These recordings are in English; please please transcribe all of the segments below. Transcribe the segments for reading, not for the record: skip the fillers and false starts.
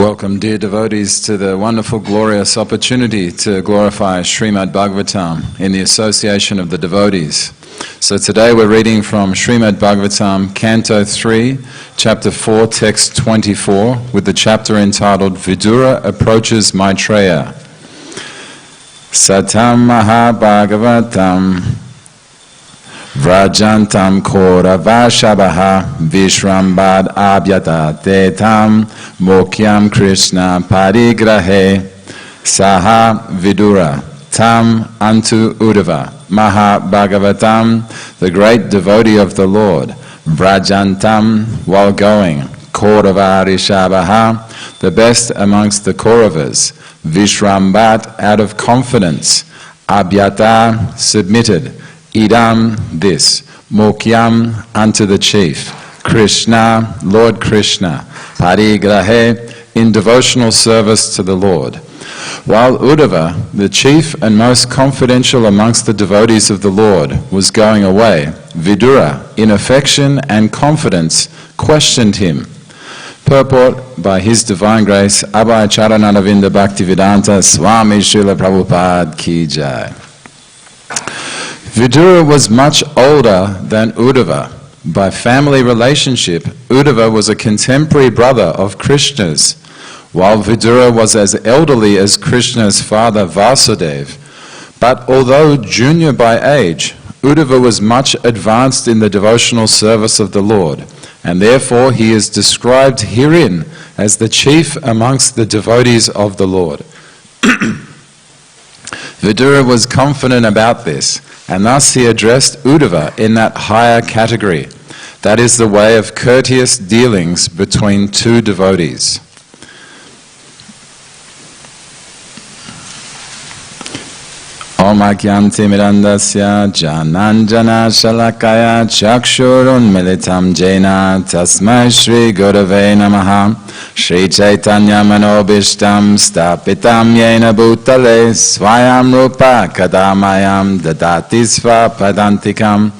Welcome, dear devotees, to the wonderful, glorious opportunity to glorify Srimad Bhagavatam in the association of the devotees. So today we're reading from Srimad Bhagavatam, Canto 3, Chapter 4, Text 24, with the chapter entitled Vidura Approaches Maitreya. Satam Mahabhagavatam Vrajantam Kauravashabaha Vishrambad Abhyata Tetam Mokyam Krishna Parigrahe Saha Vidura Tam Antu Udava Mahabhagavatam, the great devotee of the Lord, Vrajantam, while going, Kauravarishabaha, the best amongst the Kauravas, Vishrambat, out of confidence, Abhyata, submitted, Idam, this, Mokyam, unto the chief, Krishna, Lord Krishna, Parigrahe, in devotional service to the Lord. While Udava, the chief and most confidential amongst the devotees of the Lord, was going away, Vidura, in affection and confidence, questioned him. Purport by His Divine Grace, Abhay Charanaravinda Bhaktivedanta Swami Srila Prabhupada Ki Jai. Vidura was much older than Udava. By family relationship, Udava was a contemporary brother of Krishna's, while Vidura was as elderly as Krishna's father Vasudeva. But although junior by age, Udava was much advanced in the devotional service of the Lord, and therefore he is described herein as the chief amongst the devotees of the Lord. Vidura was confident about this, and thus he addressed Udava in that higher category. That is the way of courteous dealings between two devotees. Om Akyanti Mirandasya Jananjana Shalakaya Chakshurun Militam Jena Tasmai Shri Gurave Namaha Shri Chaitanya Manobishtam Stapitam Yena Bhutale Swayam Rupa Kadamayam Dadati Sva Padantikam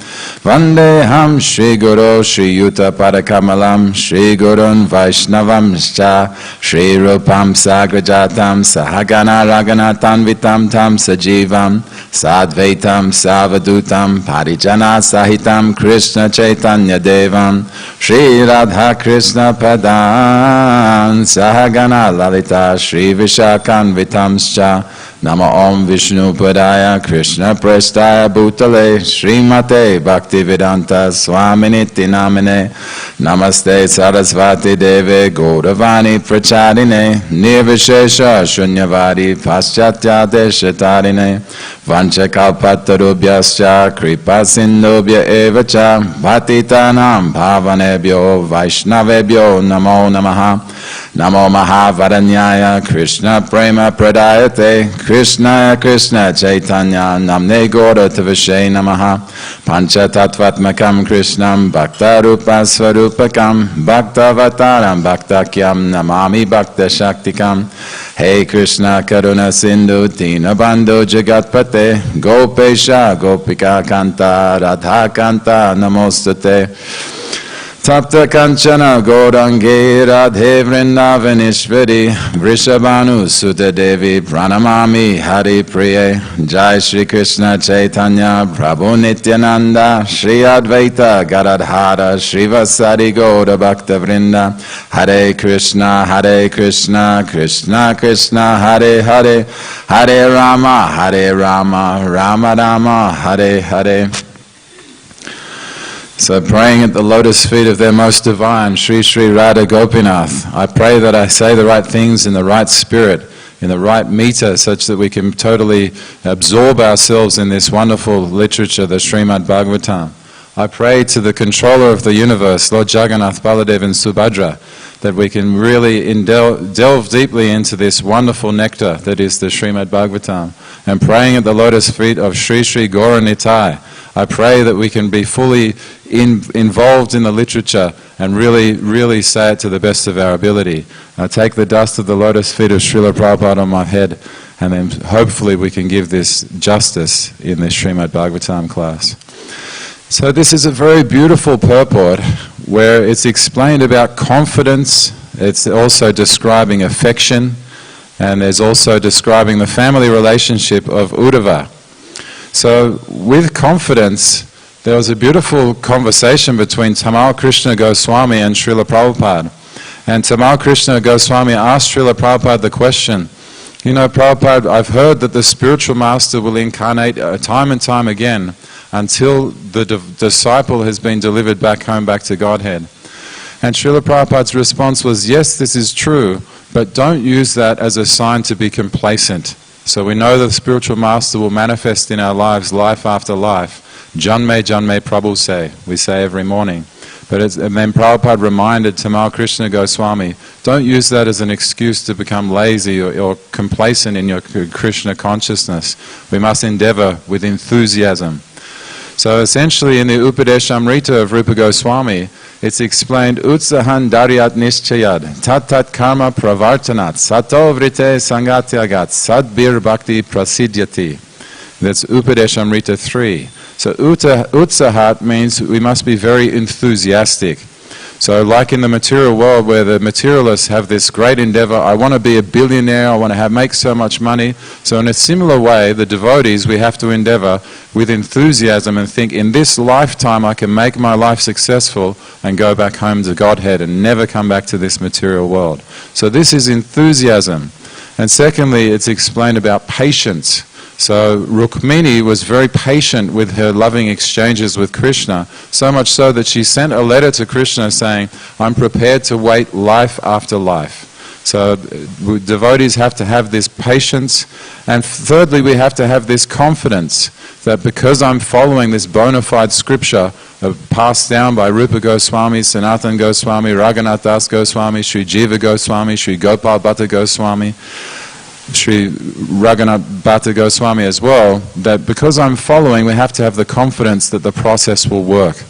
Vandeham Shri Guru Shri Yuta Parakamalam Shri Gurun Vaishnavam Scha Shri Rupam Sagrajatam Sahagana Raganatan Vitam Tam Sajivam Sadvaitam Savadutam Parijana Sahitam Krishna Chaitanya Devam Shri Radha Krishna Padan Sahagana Lalita Shri Vishakan Vitamscha Nama Om Vishnu Padaya Krishna Prestaya Bhutale Srimati Bhaktivedanta Swaminiti Namine Namaste Sarasvati Deve Gauravani Prachadine Nirvishesha Shunyavadi Paschatya Deshatarine Vanchakalpatarubhyascha Kripa Sindhubhya Evacha Bhatitanam Bhavanebhyo Vaishnavebhyo Namo Namaha Namo Mahavaranyaya Krishna Prema Pradayate Krishna Krishna Chaitanya Namne Gaura Tavashe Namaha Pancha Tattvatmakam Krishnam Bhakta Rupa Svarupakam Bhaktavataram Bhaktakyam Namami Bhakta Shaktikam Hey Krishna Karuna Sindhu Dina Bandhu Jagatpate Gopesha Gopika Kanta Radha Kanta Namostate Tapta Kanchana Gaurangi Radhe Vrindavanishvari Vrishabhanu Sutta Devi Pranamami Hari Priye Jai Shri Krishna Chaitanya Prabhu Nityananda Shri Advaita Garadhara Shri Vasari Gaura Bhakta Vrinda Hare Krishna Krishna Krishna Hare Hare Hare Rama Rama Rama Hare Hare. So praying at the lotus feet of their most divine, Sri Sri Radha Gopinath, I pray that I say the right things in the right spirit, in the right meter, such that we can totally absorb ourselves in this wonderful literature, the Srimad Bhagavatam. I pray to the controller of the universe, Lord Jagannath, Baladev and Subhadra, that we can really delve deeply into this wonderful nectar that is the Srimad Bhagavatam. And praying at the lotus feet of Sri Sri Gaura Nitai, I pray that we can be fully involved in the literature and really say it to the best of our ability. I take the dust of the lotus feet of Srila Prabhupada on my head, and then hopefully we can give this justice in this Srimad Bhagavatam class. So this is a very beautiful purport where it's explained about confidence it's also describing affection, and there's also describing the family relationship of Udava. So with confidence, there was a beautiful conversation between Tamal Krishna Goswami and Srila Prabhupada. And Tamal Krishna Goswami asked Srila Prabhupada the question, you know, Prabhupada, I've heard that the spiritual master will incarnate time and time again until the disciple has been delivered back home, back to Godhead. And Srila Prabhupada's response was, yes, this is true, but don't use that as a sign to be complacent. So we know the spiritual master will manifest in our lives, life after life. Janme, Janme Prabhu say, we say every morning. And then Prabhupada reminded Tamal Krishna Goswami, don't use that as an excuse to become lazy or complacent in your Krishna consciousness. We must endeavor with enthusiasm. So essentially in the Upadeshamrita of Rupa Goswami, it's explained, Utsahan Daryat Nischayad, Tat Tat Karma Pravartanat, Sato Vrite Sangatyagat, Sadbir Bhakti Prasidyati. That's Upadeshamrita 3. So Utsahat means we must be very enthusiastic. So like in the material world where the materialists have this great endeavor, I want to be a billionaire, I want to make so much money. So in a similar way, the devotees, we have to endeavor with enthusiasm and think, in this lifetime I can make my life successful and go back home to Godhead and never come back to this material world. So this is enthusiasm. And secondly, it's explained about patience. So Rukmini was very patient with her loving exchanges with Krishna, so much so that she sent a letter to Krishna saying, I'm prepared to wait life after life. So devotees have to have this patience. And thirdly, we have to have this confidence that because I'm following this bona fide scripture passed down by Rupa Goswami, Sanatan Goswami, Raghunath Das Goswami, Sri Jiva Goswami, Sri Gopal Bhatta Goswami, Sri Raghunath Bhatta Goswami as well, that because I'm following, we have to have the confidence that the process will work.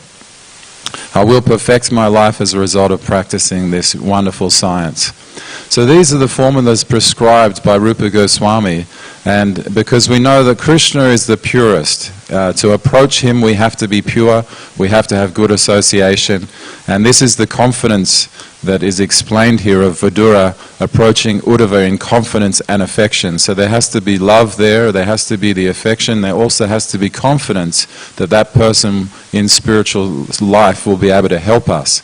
I will perfect my life as a result of practicing this wonderful science. So these are the formulas prescribed by Rupa Goswami, and because we know that Krishna is the purest, to approach him we have to be pure, we have to have good association, and this is the confidence that is explained here of Vidura approaching Udava in confidence and affection. So there has to be love there has to be the affection, there also has to be confidence that that person in spiritual life will be able to help us.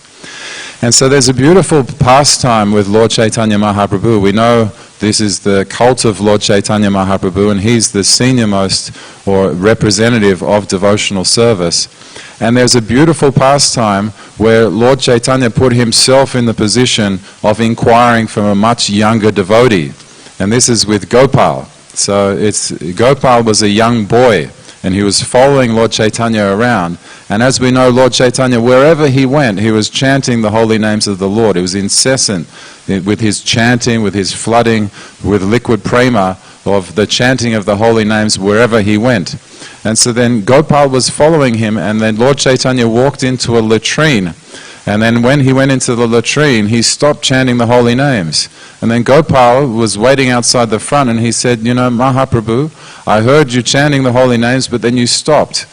And so there's a beautiful pastime with Lord Chaitanya Mahaprabhu. We know this is the cult of Lord Chaitanya Mahaprabhu, and he's the senior most or representative of devotional service. And there's a beautiful pastime where Lord Chaitanya put himself in the position of inquiring from a much younger devotee. And this is with Gopal. So Gopal was a young boy, and he was following Lord Chaitanya around. And as we know, Lord Chaitanya, wherever he went, he was chanting the holy names of the Lord. He was incessant with his chanting, with his flooding, with liquid prema of the chanting of the holy names wherever he went. And so then Gopal was following him, and then Lord Chaitanya walked into a latrine. And then when he went into the latrine, he stopped chanting the holy names. And then Gopal was waiting outside the front, and he said, you know, Mahaprabhu, I heard you chanting the holy names, but then you stopped.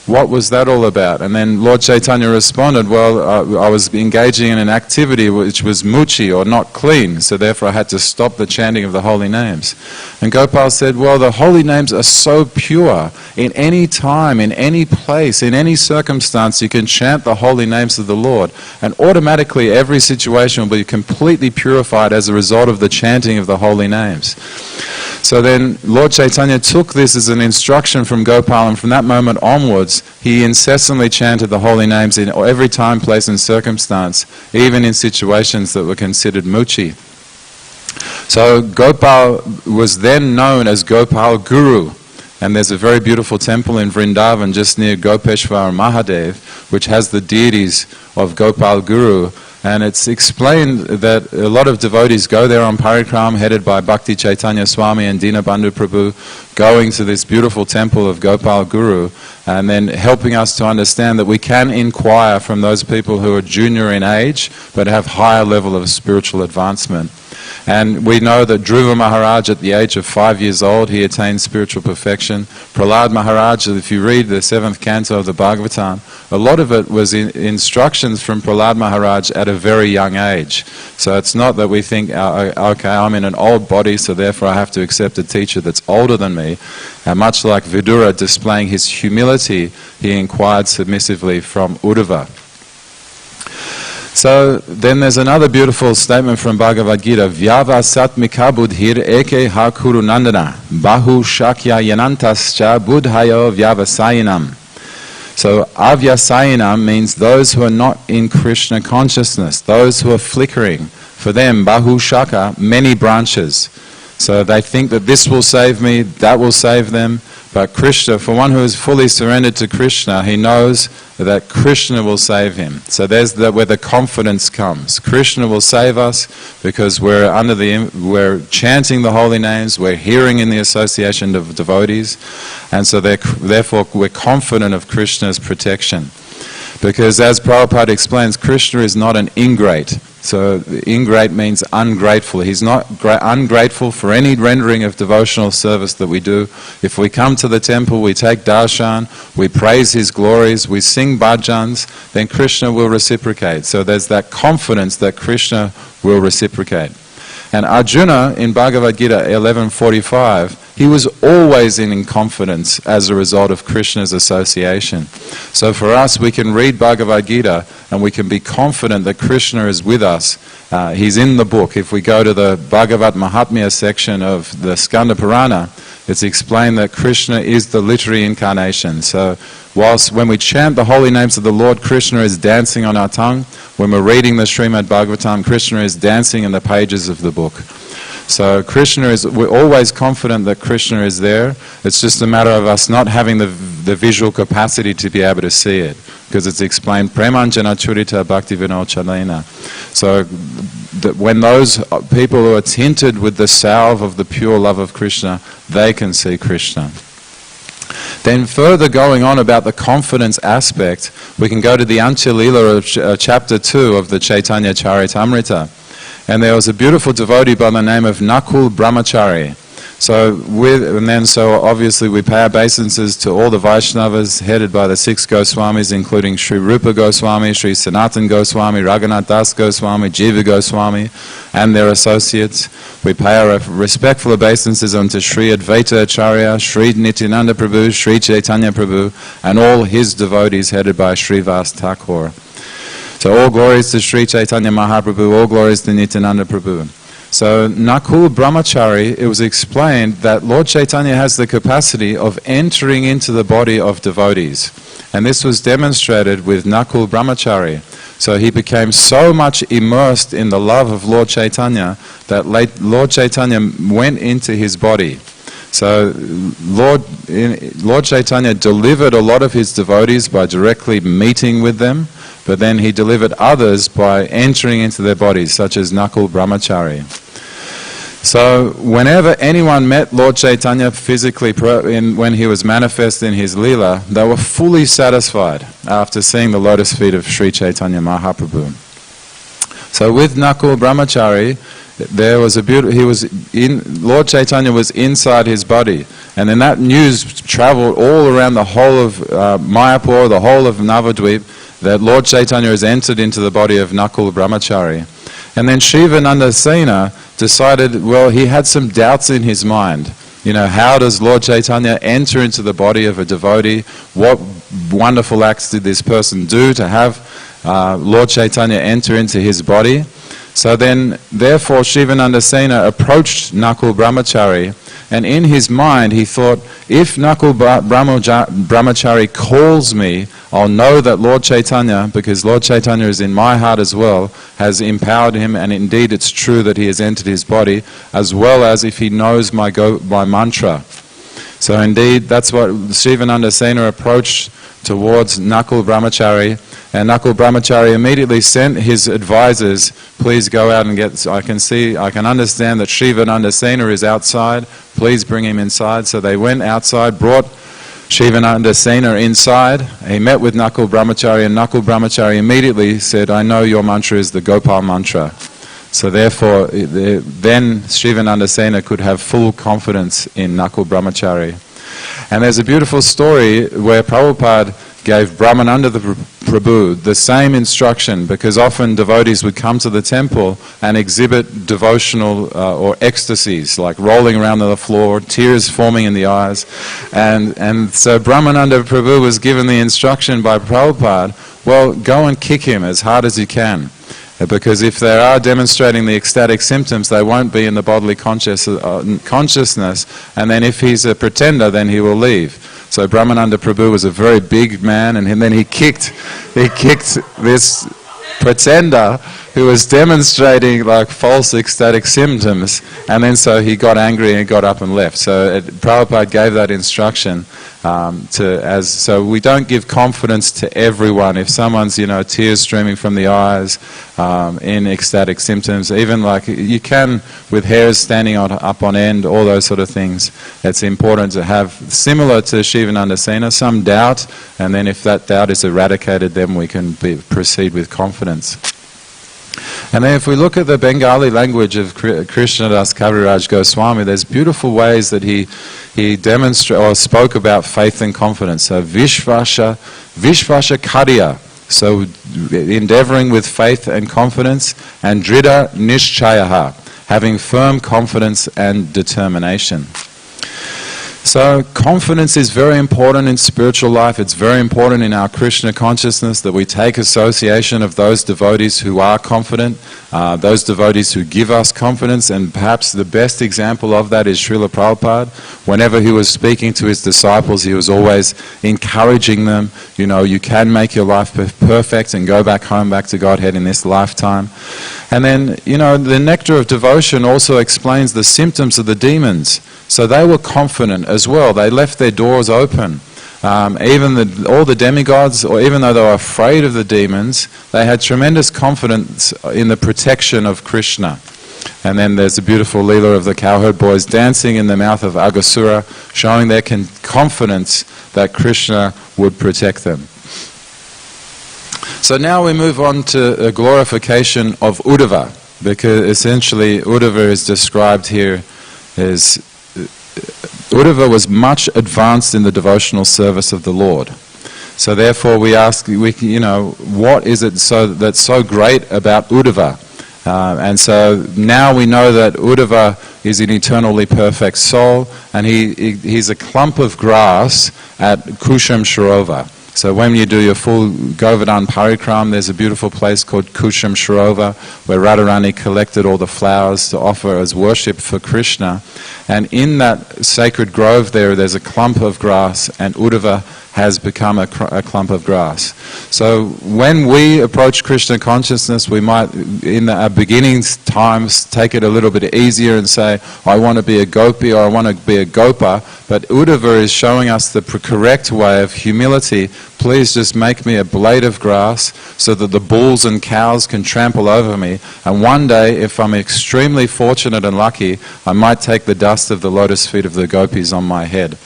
What was that all about? And then Lord Chaitanya responded, well, I was engaging in an activity which was muchi, or not clean, so therefore I had to stop the chanting of the holy names. And Gopal said, well, the holy names are so pure. In any time, in any place, in any circumstance, you can chant the holy names of the Lord, and automatically every situation will be completely purified as a result of the chanting of the holy names. So then Lord Chaitanya took this as an instruction from Gopal, and from that moment onwards, he incessantly chanted the holy names in every time, place and circumstance, even in situations that were considered muchi. So Gopal was then known as Gopal Guru, and there's a very beautiful temple in Vrindavan just near Gopeshwar Mahadev, which has the deities of Gopal Guru. And it's explained that a lot of devotees go there on parikram, headed by Bhakti Chaitanya Swami and Dinabandhu Prabhu, going to this beautiful temple of Gopal Guru, and then helping us to understand that we can inquire from those people who are junior in age, but have higher level of spiritual advancement. And we know that Dhruva Maharaj, at the age of 5 years old, he attained spiritual perfection. Prahlad Maharaj, if you read the 7th canto of the Bhagavatam, a lot of it was instructions from Prahlad Maharaj at a very young age. So it's not that we think, okay, I'm in an old body, so therefore I have to accept a teacher that's older than me. Much like Vidura displaying his humility, he inquired submissively from Udava. So then there's another beautiful statement from Bhagavad Gita. Vyavasatmika buddhir eke ha kuru nandana bahu shakya yanantascha buddhayo vyavasayinam. So avyasayinam means those who are not in Krishna consciousness, those who are flickering. For them, bahu shaka, many branches. So they think that this will save me, that will save them. But Krishna, for one who is fully surrendered to Krishna, he knows that Krishna will save him. So there's where the confidence comes. Krishna will save us because we're chanting the holy names, we're hearing in the association of devotees, and so therefore we're confident of Krishna's protection. Because as Prabhupada explains, Krishna is not an ingrate. So ingrate means ungrateful. He's not ungrateful for any rendering of devotional service that we do. If we come to the temple, we take darshan, we praise his glories, we sing bhajans, then Krishna will reciprocate. So there's that confidence that Krishna will reciprocate. And Arjuna in Bhagavad Gita 11:45, he was always in confidence as a result of Krishna's association. So for us, we can read Bhagavad Gita and we can be confident that Krishna is with us. He's in the book. If we go to the Bhagavat Mahatmya section of the Skanda Purana, it's explained that Krishna is the literary incarnation. So when we chant the holy names of the Lord, Krishna is dancing on our tongue. When we're reading the Srimad Bhagavatam, Krishna is dancing in the pages of the book. So we're always confident that Krishna is there. It's just a matter of us not having the visual capacity to be able to see it. Because it's explained, Premanjana Churita Bhakti Vinod Chalena. So when those people who are tinted with the salve of the pure love of Krishna, they can see Krishna. Then further going on about the confidence aspect, we can go to the Antya-lila of chapter 2 of the Chaitanya Charitamrita. And there was a beautiful devotee by the name of Nakul Brahmachari. So obviously we pay our obeisances to all the Vaishnavas headed by the 6 Goswamis, including Sri Rupa Goswami, Sri Sanatan Goswami, Raghunath Das Goswami, Jiva Goswami, and their associates. We pay our respectful obeisances unto Sri Advaita Acharya, Sri Nityananda Prabhu, Sri Chaitanya Prabhu, and all his devotees headed by Srivas Thakur. So all glories to Sri Chaitanya Mahaprabhu, all glories to Nityananda Prabhu. So Nakul Brahmachari, it was explained that Lord Chaitanya has the capacity of entering into the body of devotees. And this was demonstrated with Nakul Brahmachari. So he became so much immersed in the love of Lord Chaitanya that Lord Chaitanya went into his body. So Lord Chaitanya delivered a lot of his devotees by directly meeting with them, but then he delivered others by entering into their bodies, such as Nakul Brahmachari. So whenever anyone met Lord Chaitanya physically when he was manifest in his Leela, they were fully satisfied after seeing the lotus feet of Sri Chaitanya Mahaprabhu. So with Nakul Brahmachari, Lord Chaitanya was inside his body, and then that news traveled all around the whole of Mayapur, the whole of Navadvip, that Lord Chaitanya has entered into the body of Nakul Brahmachari. And then Shivananda Sena decided, well, he had some doubts in his mind. You know, how does Lord Chaitanya enter into the body of a devotee? What wonderful acts did this person do to have Lord Chaitanya enter into his body? So then, therefore, Shivananda Sena approached Nakul Brahmachari, and in his mind he thought, if Nakul Brahmachari calls me, I'll know that Lord Chaitanya, because Lord Chaitanya is in my heart as well, has empowered him, and indeed it's true that he has entered his body, as well as if he knows my mantra. So indeed, that's what Shivananda Sena approached towards Nakul Brahmachari, and Nakul Brahmachari immediately sent his advisors, please go out and I can understand that Shivananda Sena is outside, please bring him inside. So they went outside, brought Shivananda Sena inside. He met with Nakul Brahmachari, and Nakul Brahmachari immediately said, I know your mantra is the Gopal mantra. So therefore, then Shivananda Sena could have full confidence in Nakul Brahmachari. And there's a beautiful story where Prabhupada gave Brahmananda Prabhu the same instruction, because often devotees would come to the temple and exhibit devotional or ecstasies, like rolling around on the floor, tears forming in the eyes. And so Brahmananda Prabhu was given the instruction by Prabhupada, well, go and kick him as hard as you can. Because if they are demonstrating the ecstatic symptoms, they won't be in the bodily consciousness, and then if he's a pretender, then he will leave. So Brahmananda Prabhu was a very big man, and then he kicked this pretender who was demonstrating like false ecstatic symptoms, and then so he got angry and got up and left. So Prabhupada gave that instruction so we don't give confidence to everyone. If someone's tears streaming from the eyes, in ecstatic symptoms, even like you can with hairs standing up on end, all those sort of things, it's important to have, similar to Shivananda Sena, some doubt, and then if that doubt is eradicated, then we can proceed with confidence. And then if we look at the Bengali language of Krishnadas Kaviraj Goswami, there's beautiful ways that he demonstrated or spoke about faith and confidence. So Vishvasha Karya, so endeavoring with faith and confidence, and Dhrida Nishchayaha, having firm confidence and determination. So confidence is very important in spiritual life. It's very important in our Krishna consciousness that we take association of those devotees who are confident, those devotees who give us confidence, and perhaps the best example of that is Srila Prabhupada. Whenever he was speaking to his disciples, he was always encouraging them, you can make your life perfect and go back home, back to Godhead in this lifetime. And then, the nectar of devotion also explains the symptoms of the demons. So they were confident as well. They left their doors open. All the demigods, or even though they were afraid of the demons, they had tremendous confidence in the protection of Krishna. And then there's the beautiful Leela of the cowherd boys dancing in the mouth of Aghasura, showing their confidence that Krishna would protect them. So now we move on to the glorification of Udava, because essentially Udava is described here as Udava was much advanced in the devotional service of the Lord. So therefore we ask, what is it that's so great about Udava? And so now we know that Udava is an eternally perfect soul, and he's a clump of grass at Kusham Sharova. So when you do your full Govardhan Parikram, there's a beautiful place called Kusham Sharova, where Radharani collected all the flowers to offer as worship for Krishna. And in that sacred grove there's a clump of grass, and Udava has become a clump of grass. So when we approach Krishna consciousness, we might, in our beginning times, take it a little bit easier and say, I want to be a gopi or I want to be a gopa. But Udava is showing us the correct way of humility. Please just make me a blade of grass so that the bulls and cows can trample over me. And one day, if I'm extremely fortunate and lucky, I might take the dust of the lotus feet of the gopis on my head.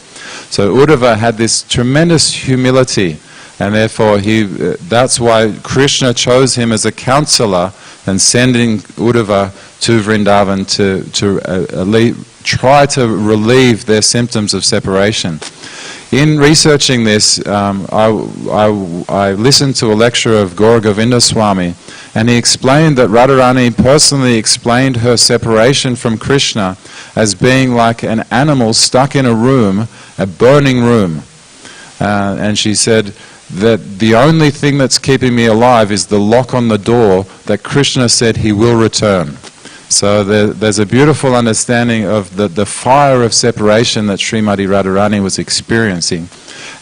So Udava had this tremendous humility, and therefore that's why Krishna chose him as a counselor and sending Udava to Vrindavan to try to relieve their symptoms of separation. In researching this, I listened to a lecture of Gaura Govinda Swami, and he explained that Radharani personally explained her separation from Krishna as being like an animal stuck in a room, a burning room. And she said that the only thing that's keeping me alive is the lock on the door that Krishna said he will return. So there's a beautiful understanding of the fire of separation that Srimati Radharani was experiencing.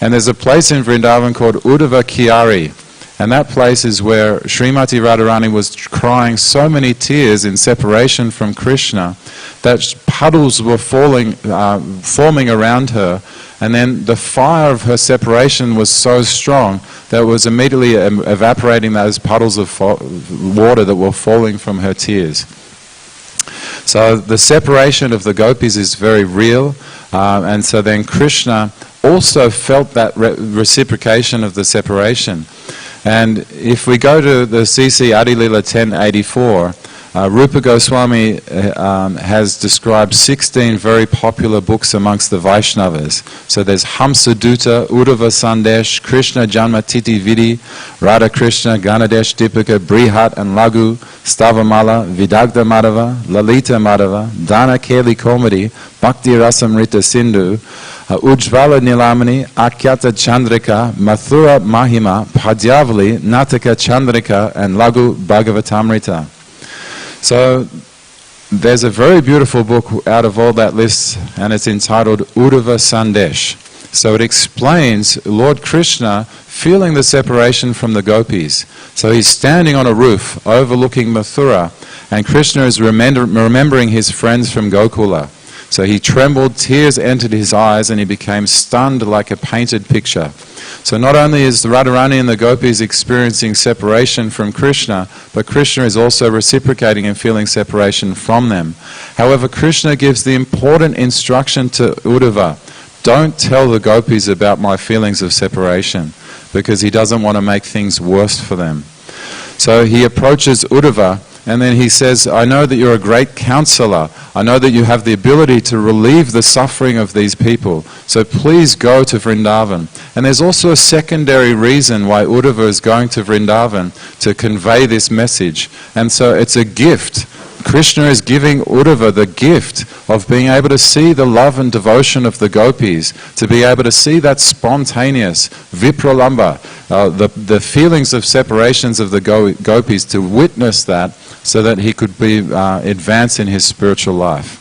And there's a place in Vrindavan called Udava Kiari. And that place is where Srimati Radharani was crying so many tears in separation from Krishna that puddles were forming around her. And then the fire of her separation was so strong that it was immediately evaporating those puddles of water that were falling from her tears. So the separation of the gopis is very real, and so then Krishna also felt that reciprocation of the separation. And if we go to the CC Adi Lila 1084, Rupa Goswami has described 16 very popular books amongst the Vaishnavas. So there's Hamsaduta, Udava Sandesh, Krishna Janma Titi Vidi, Radha Krishna, Ganadesh Dipika, Brihat and Lagu, Stavamala, Vidagda Madhava, Lalita Madhava, Dana Keli Komedi, Bhakti Rasamrita Sindhu, Ujvala Nilamani, Akyata Chandrika, Mathura Mahima, Padyavali, Nataka Chandrika, and Lagu Bhagavatamrita. So there's a very beautiful book out of all that list, and it's entitled Udava Sandesh. So it explains Lord Krishna feeling the separation from the gopis. So he's standing on a roof overlooking Mathura, and Krishna is remembering his friends from Gokula. So he trembled, tears entered his eyes, and he became stunned like a painted picture. So not only is the Radharani and the gopis experiencing separation from Krishna, but Krishna is also reciprocating and feeling separation from them. However, Krishna gives the important instruction to Udava, don't tell the gopis about my feelings of separation, because he doesn't want to make things worse for them. So he approaches Udava, and then he says, I know that you're a great counselor. I know that you have the ability to relieve the suffering of these people. So please go to Vrindavan. And there's also a secondary reason why Udava is going to Vrindavan, to convey this message. And so it's a gift. Krishna is giving Udava the gift of being able to see the love and devotion of the gopis, to be able to see that spontaneous vipralamba, the feelings of separations of the gopis, to witness that so that he could be advance in his spiritual life.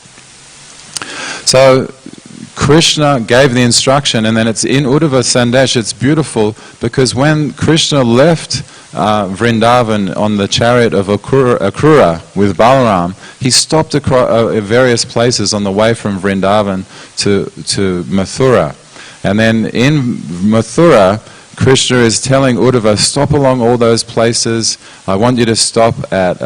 So Krishna gave the instruction, and then it's in Udava Sandesh. It's beautiful because when Krishna left Vrindavan on the chariot of Akrura with Balaram, he stopped at various places on the way from Vrindavan to Mathura. And then in Mathura, Krishna is telling Udava, stop along all those places. I want you to stop at,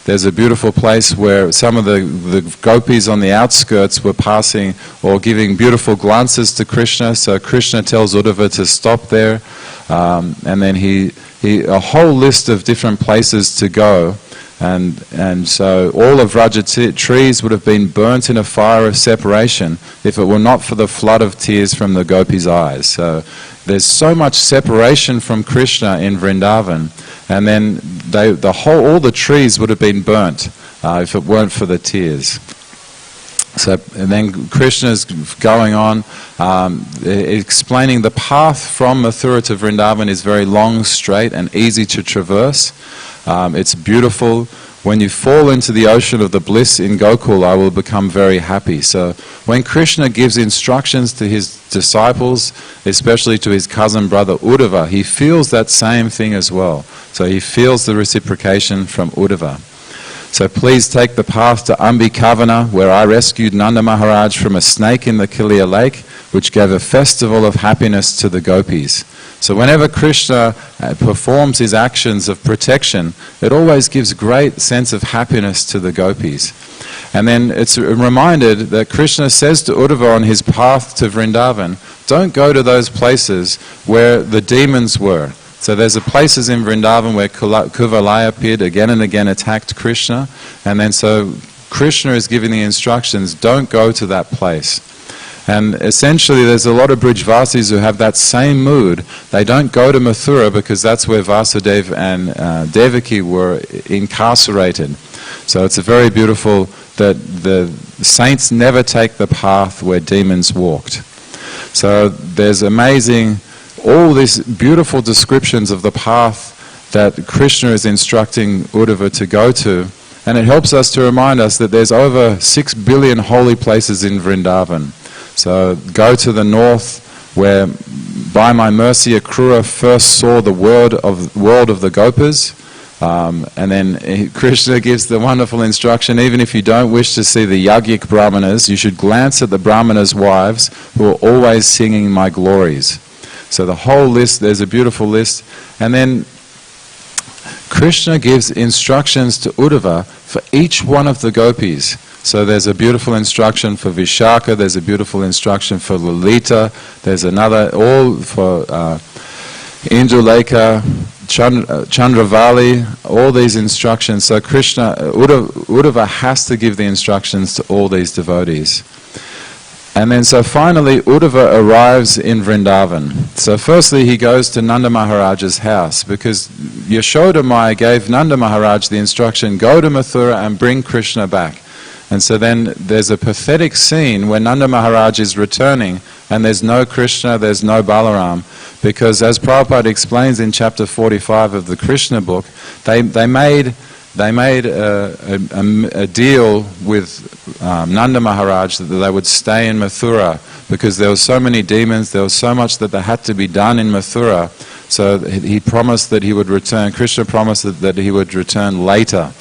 there's a beautiful place where some of the gopis on the outskirts were passing or giving beautiful glances to Krishna. So Krishna tells Udava to stop there. And then a whole list of different places to go. And so all of Vraja trees would have been burnt in a fire of separation if it were not for the flood of tears from the gopis' eyes. So there's so much separation from Krishna in Vrindavan, and then all the trees would have been burnt if it weren't for the tears. So, and then Krishna's going on, explaining the path from Mathura to Vrindavan is very long, straight, and easy to traverse. It's beautiful. When you fall into the ocean of the bliss in Gokula, I will become very happy. So when Krishna gives instructions to his disciples, especially to his cousin brother Udava, he feels that same thing as well. So he feels the reciprocation from Udava. So please take the path to Ambikavana, where I rescued Nanda Maharaj from a snake in the Kiliya lake, which gave a festival of happiness to the gopis. So whenever Krishna performs his actions of protection, it always gives great sense of happiness to the gopis. And then it's reminded that Krishna says to Udava on his path to Vrindavan, don't go to those places where the demons were. So there's places in Vrindavan where Kuvalayapid again and again attacked Krishna, and then so Krishna is giving the instructions, don't go to that place. And essentially there's a lot of Brijvasis who have that same mood. They don't go to Mathura because that's where Vasudeva and Devaki were incarcerated. So it's very beautiful that the saints never take the path where demons walked. So there's amazing, all these beautiful descriptions of the path that Krishna is instructing Udava to go to. And it helps us to remind us that there's over 6 billion holy places in Vrindavan. So go to the north, where by my mercy Akrura first saw the world of the Gopas, and then Krishna gives the wonderful instruction, even if you don't wish to see the Yajnik Brahmanas, you should glance at the Brahmanas' wives who are always singing my glories. So the whole list, there's a beautiful list. And then Krishna gives instructions to Udava for each one of the gopis. So there's a beautiful instruction for Vishaka, there's a beautiful instruction for Lalita, there's another, all for Indulekha, Chandravali, all these instructions. So Krishna, Udava has to give the instructions to all these devotees. And then so finally Udava arrives in Vrindavan. So firstly he goes to Nanda Maharaj's house, because Yashoda Maya gave Nanda Maharaj the instruction, go to Mathura and bring Krishna back. And so then there's a pathetic scene when Nanda Maharaj is returning and there's no Krishna, there's no Balaram, because as Prabhupada explains in chapter 45 of the Krishna book, they made a deal with Nanda Maharaj that they would stay in Mathura, because there were so many demons, there was so much that had to be done in Mathura. So he promised that he would return, Krishna promised that he would return later.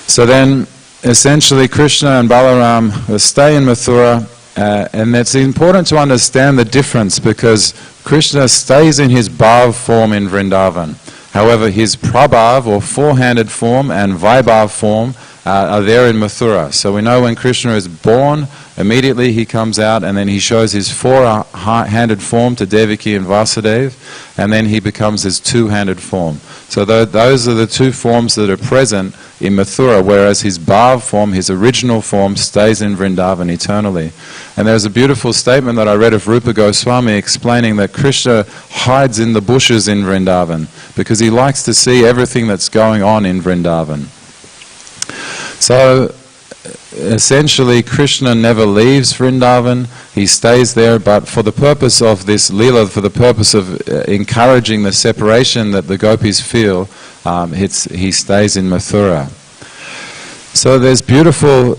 So then essentially Krishna and Balaram stay in Mathura, and it's important to understand the difference, because Krishna stays in his bhav form in Vrindavan. However, his prabhav or four-handed form and vaibhav form are there in Mathura. So we know when Krishna is born, immediately he comes out and then he shows his four-handed form to Devaki and Vasudeva, and then he becomes his two-handed form. So those are the two forms that are present in Mathura, whereas his bhav form, his original form, stays in Vrindavan eternally. And there's a beautiful statement that I read of Rupa Goswami explaining that Krishna hides in the bushes in Vrindavan because he likes to see everything that's going on in Vrindavan. So essentially Krishna never leaves Vrindavan, he stays there, but for the purpose of this lila, for the purpose of encouraging the separation that the gopis feel, he stays in Mathura. So there's beautiful,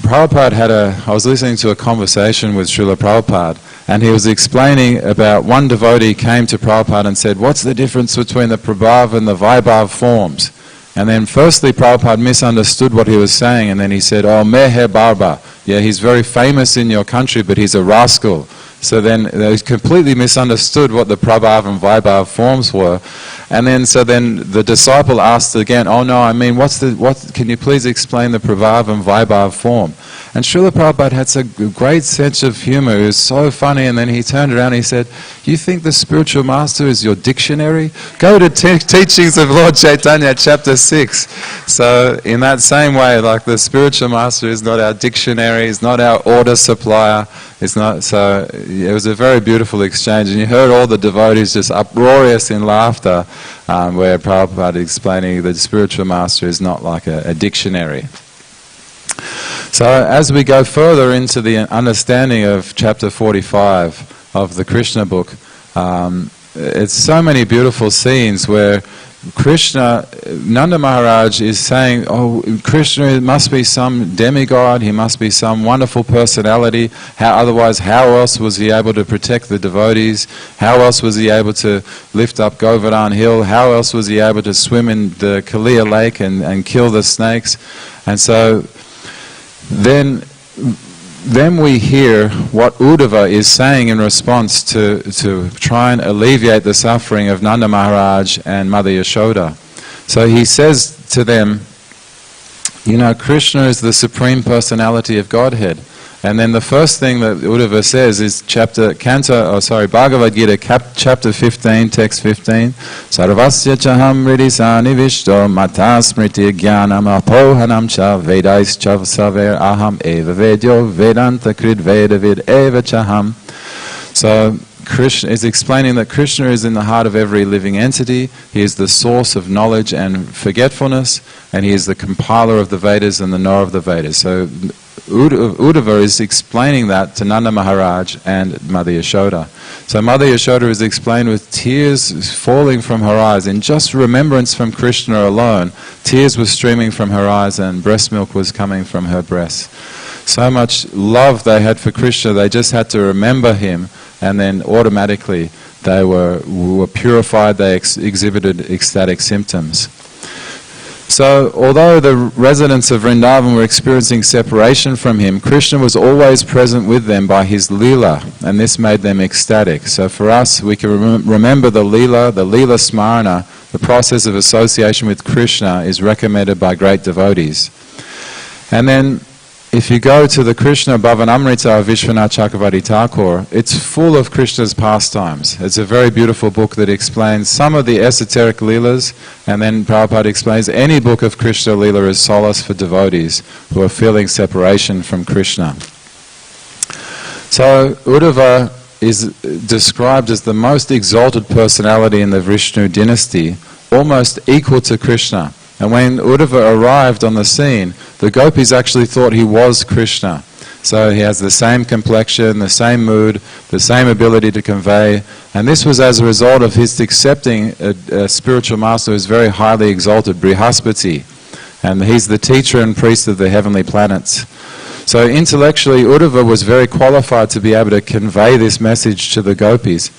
Prabhupada I was listening to a conversation with Srila Prabhupada, and he was explaining about one devotee came to Prabhupada and said, what's the difference between the Prabhav and the Vaibhav forms? And then firstly Prabhupada misunderstood what he was saying, and then he said, oh, Meher Barba, yeah, he's very famous in your country, but he's a rascal. So then they completely misunderstood what the Prabhav and Vaibhav forms were. And then the disciple asked again, oh no, I mean, can you please explain the Prabhav and Vaibhav form? And Srila Prabhupada had such a great sense of humor, it was so funny, and then he turned around and he said, you think the spiritual master is your dictionary? Go to Teachings of Lord Chaitanya, chapter 6. So in that same way, like the spiritual master is not our dictionary, is not our order supplier, it's not. So it was a very beautiful exchange, and you heard all the devotees just uproarious in laughter, where Prabhupada explaining that the spiritual master is not like a dictionary. So as we go further into the understanding of chapter 45 of the Krishna book, it's so many beautiful scenes where Krishna, Nanda Maharaj is saying, oh, Krishna must be some demigod, he must be some wonderful personality, otherwise how else was he able to protect the devotees, how else was he able to lift up Govardhan Hill, how else was he able to swim in the Kaliya lake and kill the snakes? And so then we hear what Udava is saying in response to try and alleviate the suffering of Nanda Maharaj and Mother Yashoda. So he says to them, you know, Krishna is the Supreme Personality of Godhead. And then the first thing that Udava says is Bhagavad Gita, chapter 15, text 15. Sarvasya chaham ridisani vishto matas smriti jnanam apohanam cha vedais cha saver aham eva vedyo vedanta krid vedavid eva chaham. So Krishna is explaining that Krishna is in the heart of every living entity. He is the source of knowledge and forgetfulness, and he is the compiler of the Vedas and the knower of the Vedas. So Udava is explaining that to Nanda Maharaj and Mother Yashoda. So Mother Yashoda is explained with tears falling from her eyes. In just remembrance from Krishna alone, tears were streaming from her eyes and breast milk was coming from her breasts. So much love they had for Krishna, they just had to remember him, and then automatically they were purified, they exhibited ecstatic symptoms. So, although the residents of Vrindavan were experiencing separation from him, Krishna was always present with them by his lila, and this made them ecstatic. So for us, we can remember the lila smarana, the process of association with Krishna is recommended by great devotees. And then, if you go to the Krishna Bhavanamrita of Vishwanath Chakravarti Thakur, it's full of Krishna's pastimes. It's a very beautiful book that explains some of the esoteric leelas, and then Prabhupada explains any book of Krishna leela is solace for devotees who are feeling separation from Krishna. So Udava is described as the most exalted personality in the Vishnu dynasty, almost equal to Krishna. And when Udava arrived on the scene, the gopis actually thought he was Krishna. So he has the same complexion, the same mood, the same ability to convey. And this was as a result of his accepting a spiritual master who is very highly exalted, Brihaspati. And he's the teacher and priest of the heavenly planets. So intellectually, Udava was very qualified to be able to convey this message to the gopis.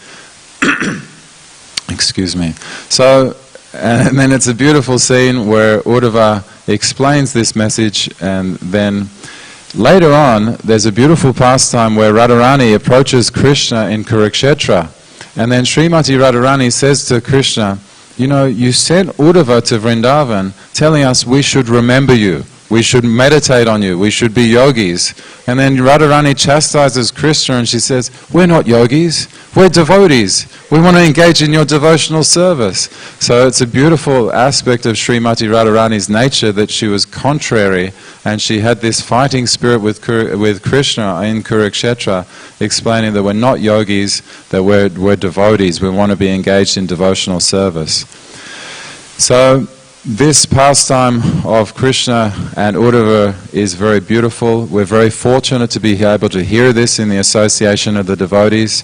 Excuse me. So, and then it's a beautiful scene where Udava explains this message, and then later on there's a beautiful pastime where Radharani approaches Krishna in Kurukshetra, and then Srimati Radharani says to Krishna, you know, you sent Udava to Vrindavan telling us we should remember you, we should meditate on you, we should be yogis. And then Radharani chastises Krishna and she says, we're not yogis, we're devotees. We want to engage in your devotional service. So it's a beautiful aspect of Srimati Radharani's nature that she was contrary, and she had this fighting spirit with Krishna in Kurukshetra, explaining that we're not yogis, that we're devotees, we want to be engaged in devotional service. So this pastime of Krishna and Udava is very beautiful. We're very fortunate to be able to hear this in the association of the devotees.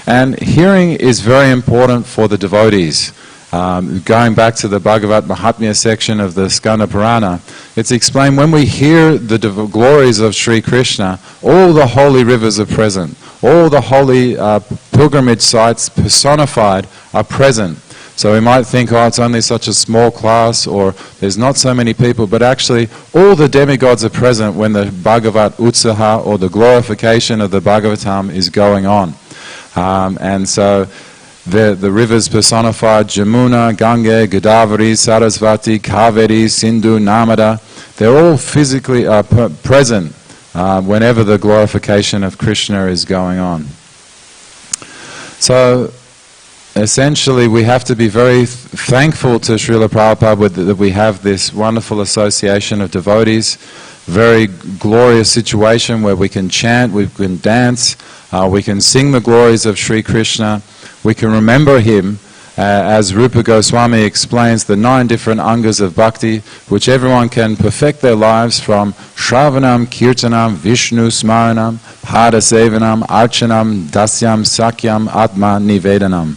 And hearing is very important for the devotees. Going back to the Bhagavat Mahatmya section of the Skanda Purana, it's explained when we hear the glories of Sri Krishna, all the holy rivers are present. All the holy pilgrimage sites personified are present. So we might think, oh, it's only such a small class, or there's not so many people, but actually all the demigods are present when the Bhagavat Utsaha, or the glorification of the Bhagavatam, is going on. And so the rivers personified, Jamuna, Ganga, Godavari, Sarasvati, Kaveri, Sindhu, Narmada, they're all physically present whenever the glorification of Krishna is going on. So essentially, we have to be very thankful to Srila Prabhupada that we have this wonderful association of devotees, very glorious situation where we can chant, we can dance, we can sing the glories of Sri Krishna, we can remember him, as Rupa Goswami explains, the 9 different angas of bhakti, which everyone can perfect their lives from Shravanam, Kirtanam, Vishnu Smaranam, Hada Sevanam, Archanam, Dasyam, Sakyam, Atma, Nivedanam.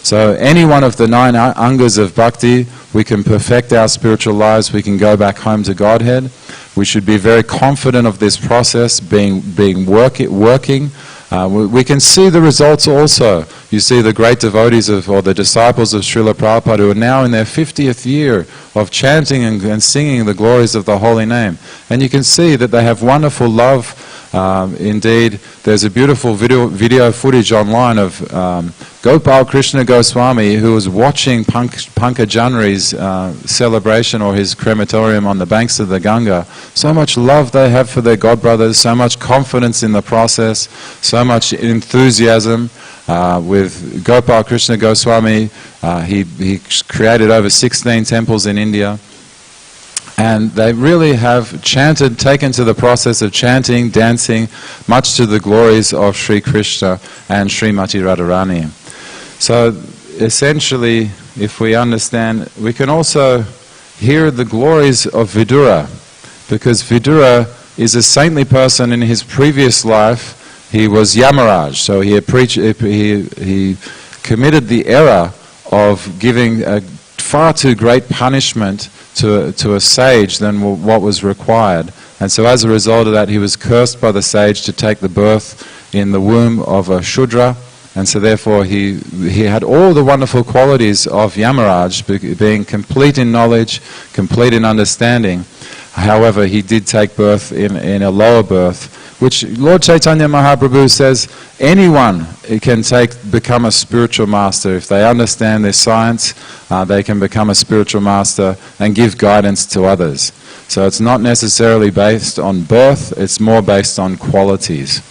So any one of the 9 angas of bhakti, we can perfect our spiritual lives, we can go back home to Godhead. We should be very confident of this process being working. We can see the results also. You see the great devotees or the disciples of Srila Prabhupada who are now in their 50th year of chanting and singing the glories of the holy name. And you can see that they have wonderful love. Indeed, there's a beautiful video footage online of Gopal Krishna Goswami, who was watching Pankajanri's celebration or his crematorium on the banks of the Ganga. So much love they have for their godbrothers, so much confidence in the process, so much enthusiasm. With Gopal Krishna Goswami, he created over 16 temples in India. And they really have chanted, taken to the process of chanting, dancing, much to the glories of Sri Krishna and Srimati Radharani. So essentially, if we understand, we can also hear the glories of Vidura, because Vidura is a saintly person. In his previous life, he was Yamaraj, so he committed the error of giving a far too great punishment to a sage than what was required. And so as a result of that, he was cursed by the sage to take the birth in the womb of a Shudra. And so therefore he had all the wonderful qualities of Yamaraj, being complete in knowledge, complete in understanding. However, he did take birth in a lower birth, which Lord Chaitanya Mahaprabhu says anyone can become a spiritual master. If they understand their science, they can become a spiritual master and give guidance to others. So it's not necessarily based on birth, it's more based on qualities.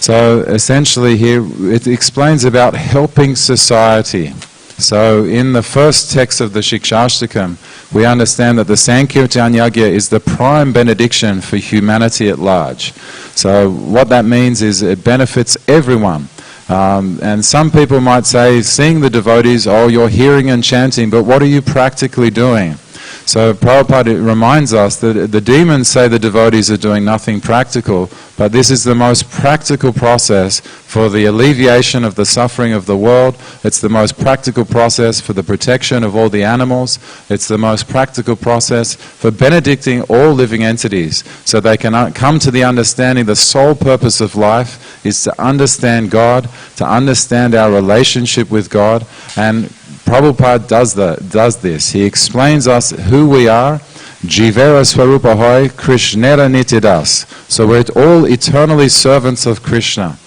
So essentially here it explains about helping society. So in the first text of the Shikshashtakam, we understand that the Sankirtan Yajna is the prime benediction for humanity at large. So what that means is it benefits everyone. And some people might say, seeing the devotees, oh, you're hearing and chanting, but what are you practically doing? So Prabhupada reminds us that the demons say the devotees are doing nothing practical, but this is the most practical process for the alleviation of the suffering of the world. It's the most practical process for the protection of all the animals. It's the most practical process for benedicting all living entities, so they can come to the understanding the sole purpose of life is to understand God, to understand our relationship with God. And Prabhupada does this. He explains us who we are. Jivera Swarupa Hoy, Krishnera Nityadas. So we're all eternally servants of Krishna.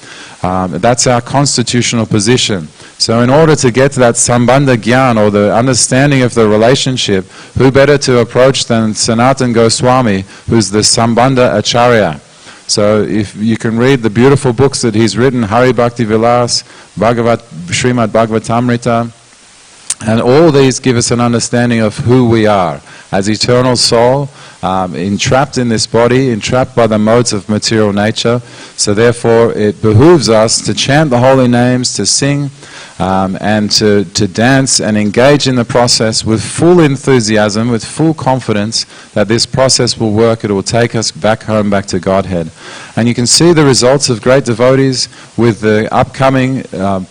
That's our constitutional position. So in order to get to that Sambandha Gyan, or the understanding of the relationship, who better to approach than Sanatan Goswami, who's the Sambandha Acharya. So if you can read the beautiful books that he's written, Hari Bhakti Vilas, Srimad Bhagavatamrita, and all these give us an understanding of who we are as eternal soul, entrapped in this body, entrapped by the modes of material nature. So therefore it behooves us to chant the holy names, to sing, and to dance and engage in the process with full enthusiasm, with full confidence that this process will work. It will take us back home, back to Godhead. And you can see the results of great devotees with the upcoming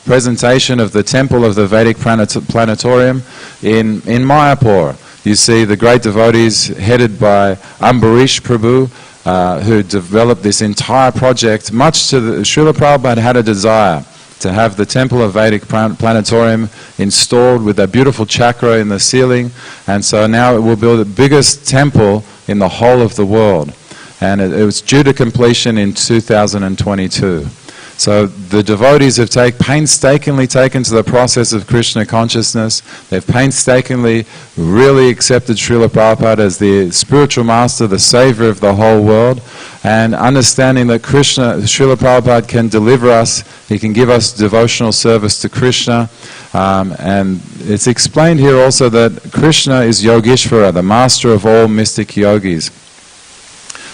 presentation of the Temple of the Vedic Planetarium in Mayapur. You see the great devotees headed by Ambarish Prabhu, who developed this entire project, much to Srila Prabhupada had a desire to have the Temple of Vedic Planetarium installed with that beautiful chakra in the ceiling, and so now it will build the biggest temple in the whole of the world. And it was due to completion in 2022. So the devotees have painstakingly taken to the process of Krishna consciousness. They've painstakingly really accepted Srila Prabhupada as the spiritual master, the savior of the whole world, and understanding that Srila Prabhupada can deliver us, he can give us devotional service to Krishna. And it's explained here also that Krishna is Yogeshvara, the master of all mystic yogis.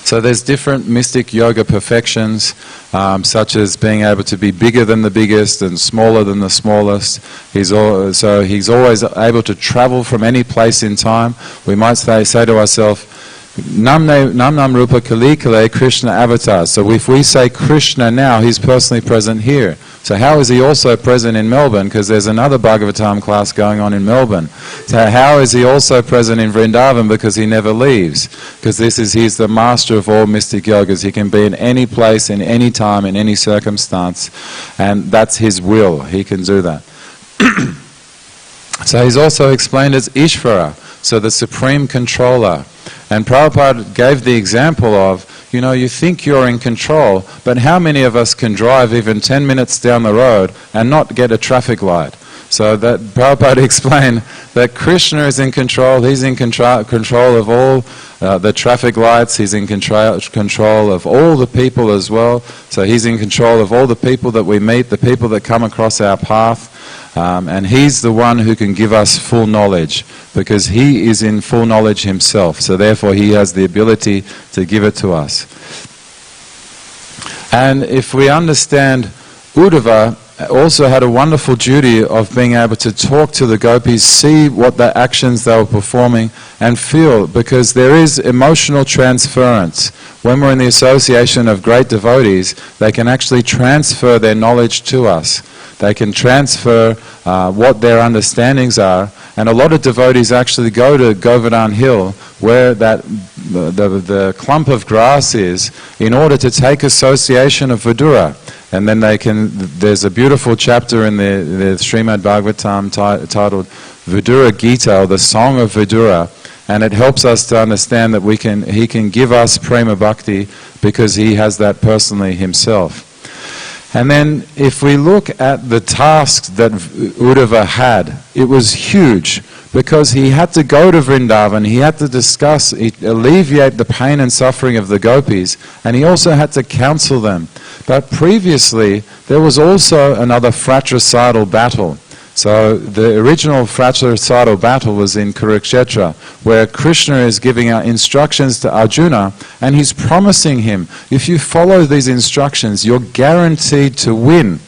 So there's different mystic yoga perfections, such as being able to be bigger than the biggest and smaller than the smallest. He's always able to travel from any place in time. We might say to ourselves, Nam Nam Rupa Kali Kale Krishna Avatar. So if we say Krishna now, he's personally present here. So how is he also present in Melbourne? Because there's another Bhagavatam class going on in Melbourne. So how is he also present in Vrindavan? Because he never leaves. Because he's the master of all mystic yogas. He can be in any place, in any time, in any circumstance. And that's his will. He can do that. So he's also explained as Ishvara, so the supreme controller. And Prabhupada gave the example of, you think you're in control, but how many of us can drive even 10 minutes down the road and not get a traffic light? So that Prabhupada explained that Krishna is in control. He's in control of all the traffic lights. He's in control of all the people as well. So he's in control of all the people that we meet, the people that come across our path. And he's the one who can give us full knowledge, because he is in full knowledge himself. So therefore he has the ability to give it to us. And if we understand, Udava also had a wonderful duty of being able to talk to the gopis, see what the actions they were performing, and feel, because there is emotional transference. When we're in the association of great devotees, they can actually transfer their knowledge to us. They can transfer what their understandings are. And a lot of devotees actually go to Govardhan Hill, where the clump of grass is, in order to take association of Vidura. And then there's a beautiful chapter in the Srimad Bhagavatam titled Vidura Gita, or the Song of Vidura. And it helps us to understand that he can give us prema bhakti because he has that personally himself. And then if we look at the tasks that Udava had, it was huge, because he had to go to Vrindavan, he had to alleviate the pain and suffering of the gopis, and he also had to counsel them. But previously, there was also another fratricidal battle. So the original fratricidal battle was in Kurukshetra, where Krishna is giving out instructions to Arjuna, and he's promising him, if you follow these instructions, you're guaranteed to win.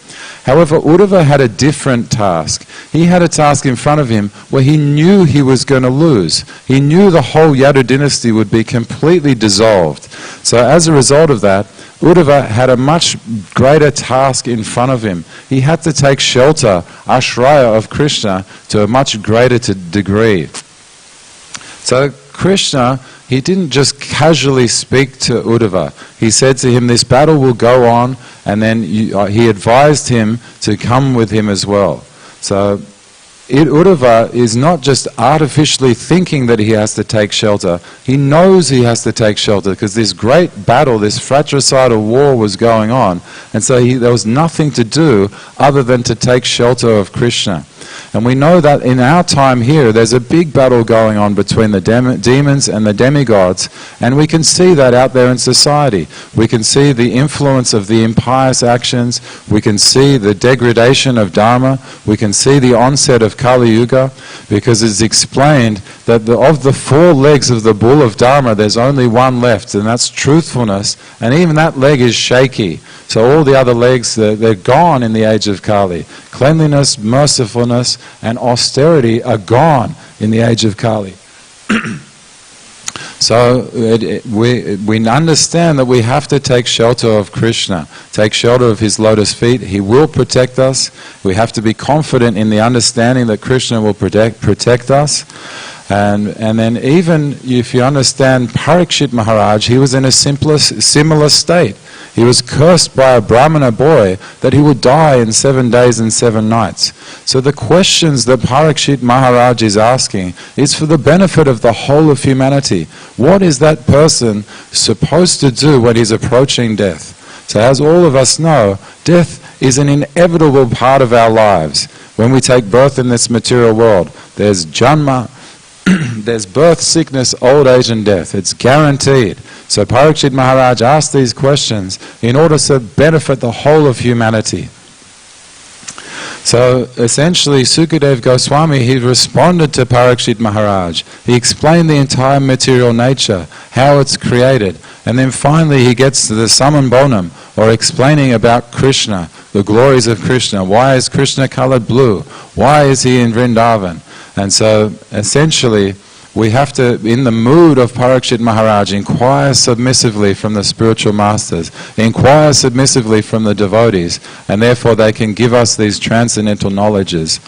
However, Udava had a different task. He had a task in front of him where he knew he was going to lose. He knew the whole Yadu dynasty would be completely dissolved. So as a result of that, Udava had a much greater task in front of him. He had to take shelter, ashraya, of Krishna to a much greater degree. So Krishna, he didn't just casually speak to Udava. He said to him, this battle will go on, and then he advised him to come with him as well. So Udava is not just artificially thinking that he has to take shelter. He knows he has to take shelter because this great battle, this fratricidal war was going on. And so there was nothing to do other than to take shelter of Krishna. And we know that in our time here, there's a big battle going on between the demons and the demigods, and we can see that out there in society. We can see the influence of the impious actions, we can see the degradation of Dharma, we can see the onset of Kali Yuga, because it's explained that of the 4 legs of the bull of Dharma, there's only one left, and that's truthfulness, and even that leg is shaky. So all the other legs, they're gone in the age of Kali. Cleanliness, mercifulness, and austerity are gone in the age of Kali. So we understand that we have to take shelter of Krishna, take shelter of his lotus feet. He will protect us. We have to be confident in the understanding that Krishna will protect us. And then even if you understand Parikshit Maharaj, he was in a similar state. He was cursed by a Brahmana boy that he would die in 7 days and 7 nights. So the questions that Parikshit Maharaj is asking is for the benefit of the whole of humanity. What is that person supposed to do when he's approaching death? So as all of us know, death is an inevitable part of our lives. When we take birth in this material world, there's janma, there's birth, sickness, old age and death. It's guaranteed. So Parikshit Maharaj asked these questions in order to benefit the whole of humanity. So essentially Sukadev Goswami, he responded to Parikshit Maharaj. He explained the entire material nature, how it's created. And then finally he gets to the summum bonum, or explaining about Krishna, the glories of Krishna. Why is Krishna colored blue? Why is he in Vrindavan? And so essentially we have to, in the mood of Parikshit Maharaj, inquire submissively from the spiritual masters, inquire submissively from the devotees, and therefore they can give us these transcendental knowledges.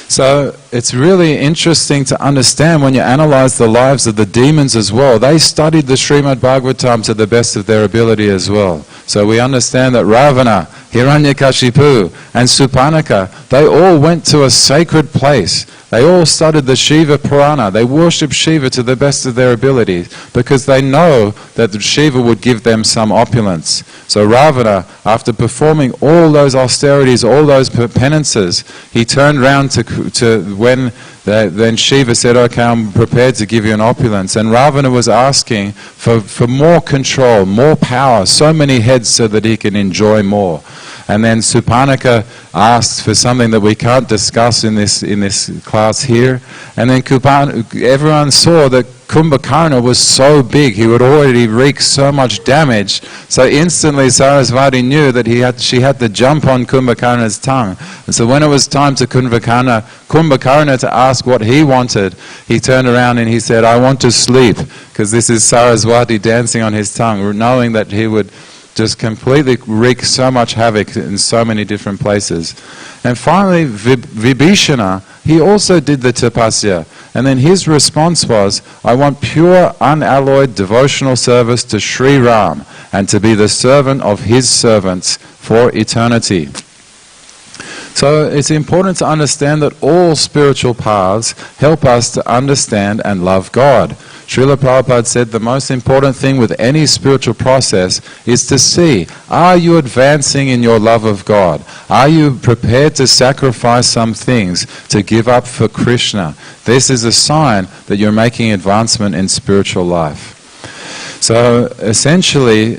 So it's really interesting to understand when you analyze the lives of the demons as well. They studied the Srimad Bhagavatam to the best of their ability as well. So we understand that Ravana, Hiranyakashipu and Supanaka, they all went to a sacred place. They all studied the Shiva Purana. They worshipped Shiva to the best of their ability because they know that Shiva would give them some opulence. So Ravana, after performing all those austerities, all those penances, he turned round to when then Shiva said, okay, I'm prepared to give you an opulence. And Ravana was asking for more control, more power, so many heads so that he can enjoy more. And then Supanaka asked for something that we can't discuss in this class here. And then everyone saw that Kumbhakarna was so big, he would already wreak so much damage. So instantly Sarasvati knew that she had to jump on Kumbhakarna's tongue. And so when it was time to Kumbhakarna to ask what he wanted, he turned around and he said, I want to sleep, because this is Sarasvati dancing on his tongue, knowing that he would just completely wreak so much havoc in so many different places. And finally, Vibhishana, he also did the tapasya. And then his response was, I want pure, unalloyed devotional service to Sri Ram and to be the servant of his servants for eternity. So it's important to understand that all spiritual paths help us to understand and love God. Srila Prabhupada said the most important thing with any spiritual process is to see, are you advancing in your love of God? Are you prepared to sacrifice some things to give up for Krishna? This is a sign that you're making advancement in spiritual life. So essentially,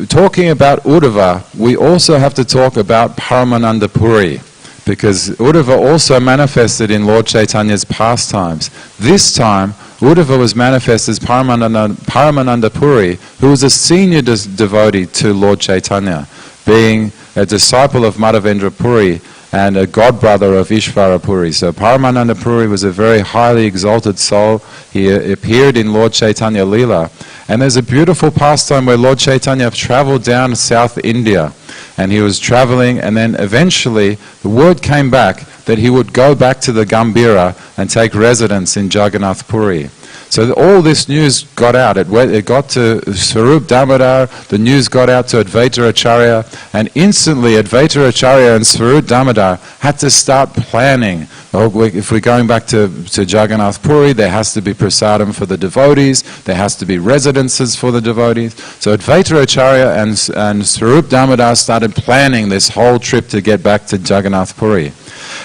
talking about Udava, we also have to talk about Paramananda Puri, because Udava also manifested in Lord Chaitanya's pastimes. This time, Udava was manifest as Paramananda Puri, who was a senior devotee to Lord Chaitanya, being a disciple of Madhavendra Puri and a godbrother of Ishvara Puri. So Paramananda Puri was a very highly exalted soul. He appeared in Lord Chaitanya Leela. And there's a beautiful pastime where Lord Chaitanya traveled down South India. And he was traveling, and then eventually the word came back that he would go back to the Gambhira and take residence in Jagannath Puri. So all this news got out. It got to Swarup Damodar, the news got out to Advaita Acharya, and instantly Advaita Acharya and Swarup Damodar had to start planning. If we're going back to Jagannath Puri, there has to be prasadam for the devotees, there has to be residences for the devotees. So Advaita Acharya and Swarup Damodar started planning this whole trip to get back to Jagannath Puri.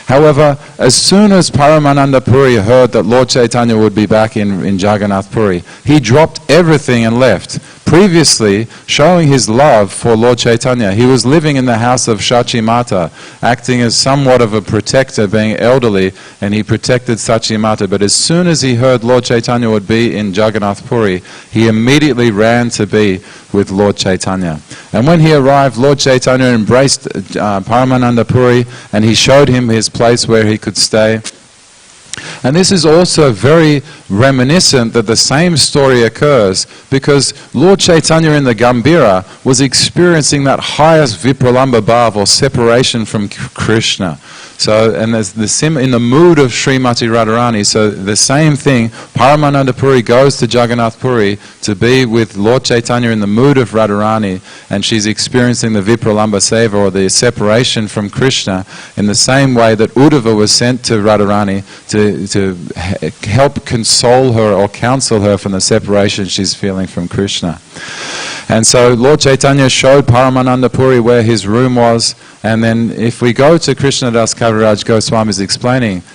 However, as soon as Paramananda Puri heard that Lord Chaitanya would be back in Jagannath Puri, he dropped everything and left. Previously, showing his love for Lord Chaitanya, he was living in the house of Shachi Mata, acting as somewhat of a protector, being elderly, and he protected Shachi Mata. But as soon as he heard Lord Chaitanya would be in Jagannath Puri, he immediately ran to be with Lord Chaitanya. And when he arrived, Lord Chaitanya embraced Paramananda Puri, and he showed him his place where he could stay. And this is also very reminiscent that the same story occurs because Lord Chaitanya in the Gambhira was experiencing that highest Vipralamba Bhav, or separation from Krishna. So, and there's in the mood of Srimati Radharani, so the same thing, Paramananda Puri goes to Jagannath Puri to be with Lord Chaitanya in the mood of Radharani, and she's experiencing the Vipralamba Seva, or the separation from Krishna, in the same way that Udava was sent to Radharani to help console her or counsel her from the separation she's feeling from Krishna. And so Lord Chaitanya showed Paramananda Puri where his room was, and then if we go to Krishnadas Kaviraj Goswami's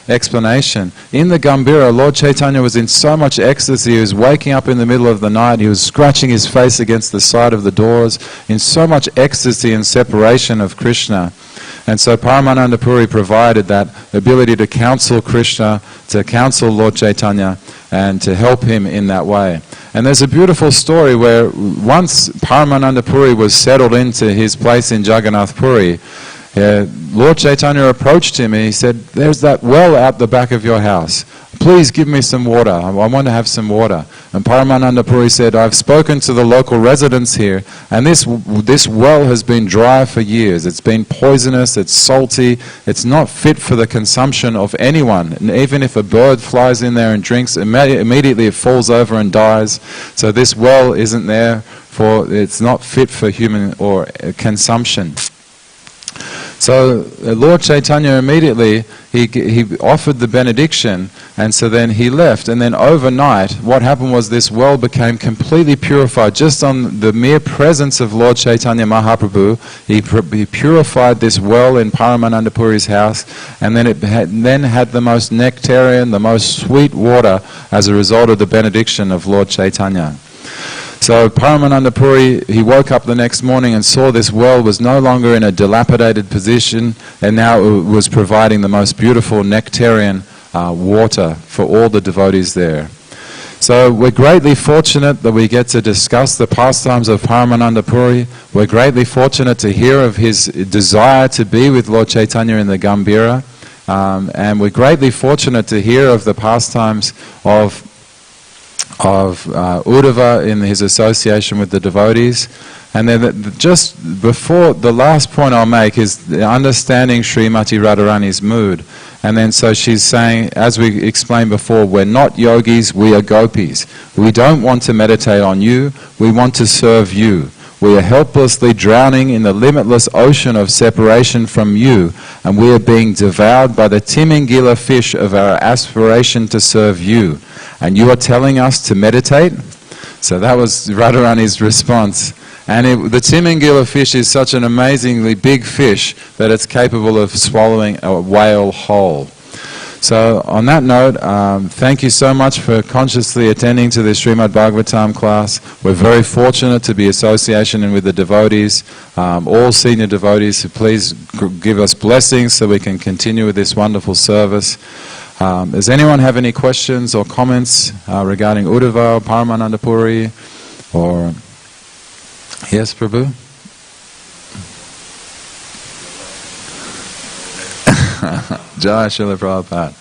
explanation, in the Gambhira, Lord Chaitanya was in so much ecstasy, he was waking up in the middle of the night, he was scratching his face against the side of the doors, in so much ecstasy and separation of Krishna. And so Paramananda Puri provided that ability to counsel Krishna, to counsel Lord Chaitanya, and to help him in that way. And there's a beautiful story where once Paramananda Puri was settled into his place in Jagannath Puri, Lord Chaitanya approached him and he said, "There's that well out the back of your house. Please give me some water. I want to have some water." And Paramananda Puri said, "I've spoken to the local residents here, and this well has been dry for years. It's been poisonous, it's salty, it's not fit for the consumption of anyone. And even if a bird flies in there and drinks, immediately it falls over and dies. So this well isn't there it's not fit for human or consumption." So Lord Chaitanya immediately, he offered the benediction, and so then he left. And then overnight, what happened was this well became completely purified. Just on the mere presence of Lord Chaitanya Mahaprabhu, he purified this well in Paramananda Puri's house, and then it had the most nectarian, the most sweet water as a result of the benediction of Lord Chaitanya. So Paramananda Puri, he woke up the next morning and saw this well was no longer in a dilapidated position, and now it was providing the most beautiful nectarian water for all the devotees there. So we're greatly fortunate that we get to discuss the pastimes of Paramananda Puri. We're greatly fortunate to hear of his desire to be with Lord Chaitanya in the Gambhira. And we're greatly fortunate to hear of the pastimes of Udava in his association with the devotees. And then just before, the last point I'll make is the understanding Srimati Radharani's mood. And then so she's saying, as we explained before, we're not yogis, we are gopis. We don't want to meditate on you, we want to serve you. We are helplessly drowning in the limitless ocean of separation from you, and we are being devoured by the Timingila fish of our aspiration to serve you. And you are telling us to meditate? So that was Radharani's response. And the Timingila fish is such an amazingly big fish that it's capable of swallowing a whale whole. So on that note, thank you so much for consciously attending to this Srimad Bhagavatam class. We're very fortunate to be associating with the devotees, all senior devotees, who please give us blessings so we can continue with this wonderful service. Does anyone have any questions or comments regarding Udava or Paramananda Puri? Or yes, Prabhu? Jai Srila Prabhupada.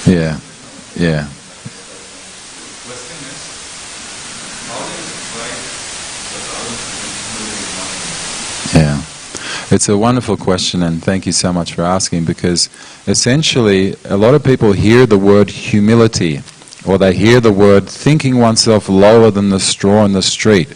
Yeah. Yeah. It's a wonderful question, and thank you so much for asking, because essentially a lot of people hear the word humility, or they hear the word thinking oneself lower than the straw in the street.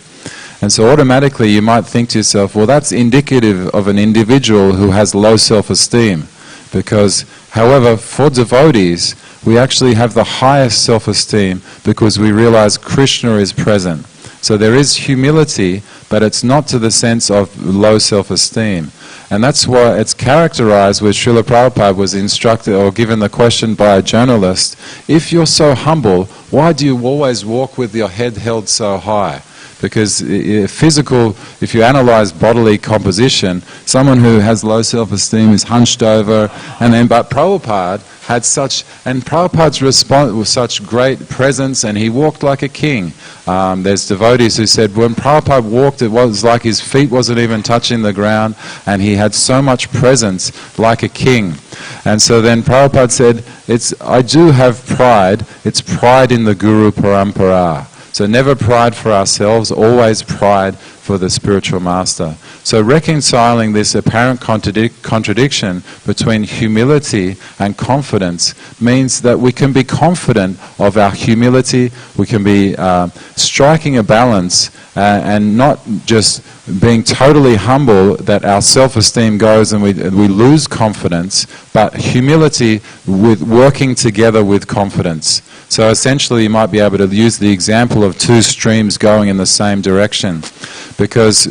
And so automatically you might think to yourself, well, that's indicative of an individual who has low self-esteem. Because, however, for devotees, we actually have the highest self-esteem because we realize Krishna is present. So there is humility, but it's not to the sense of low self-esteem. And that's why it's characterized with Srila Prabhupada was instructed or given the question by a journalist, if you're so humble, why do you always walk with your head held so high? Because if you analyze bodily composition, someone who has low self-esteem is hunched over, but Prabhupada had Prabhupada's response was such great presence, and he walked like a king. There's devotees who said when Prabhupada walked, it was like his feet wasn't even touching the ground, and he had so much presence like a king. And so then Prabhupada said, I do have pride, it's pride in the Guru Parampara. So never pride for ourselves, always pride for the spiritual master. So reconciling this apparent contradiction between humility and confidence means that we can be confident of our humility, we can be striking a balance and not just being totally humble that our self-esteem goes and we lose confidence, but humility with working together with confidence. So essentially you might be able to use the example of two streams going in the same direction, because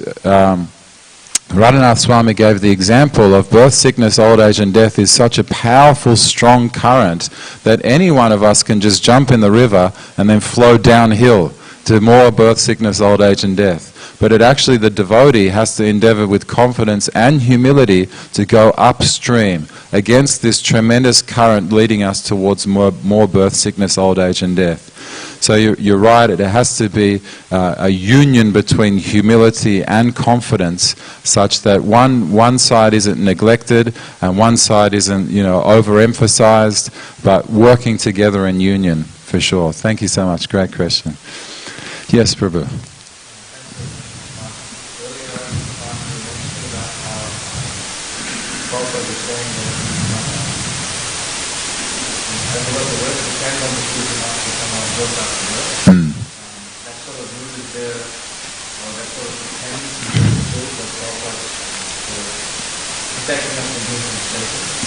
Radhanath Swami gave the example of birth, sickness, old age and death is such a powerful, strong current that any one of us can just jump in the river and then flow downhill to more birth, sickness, old age and death. But the devotee has to endeavor with confidence and humility to go upstream against this tremendous current leading us towards more birth, sickness, old age and death. So you're right, it has to be a union between humility and confidence such that one side isn't neglected and one side isn't overemphasized, but working together in union for sure. Thank you so much, great question. Yes, Prabhu.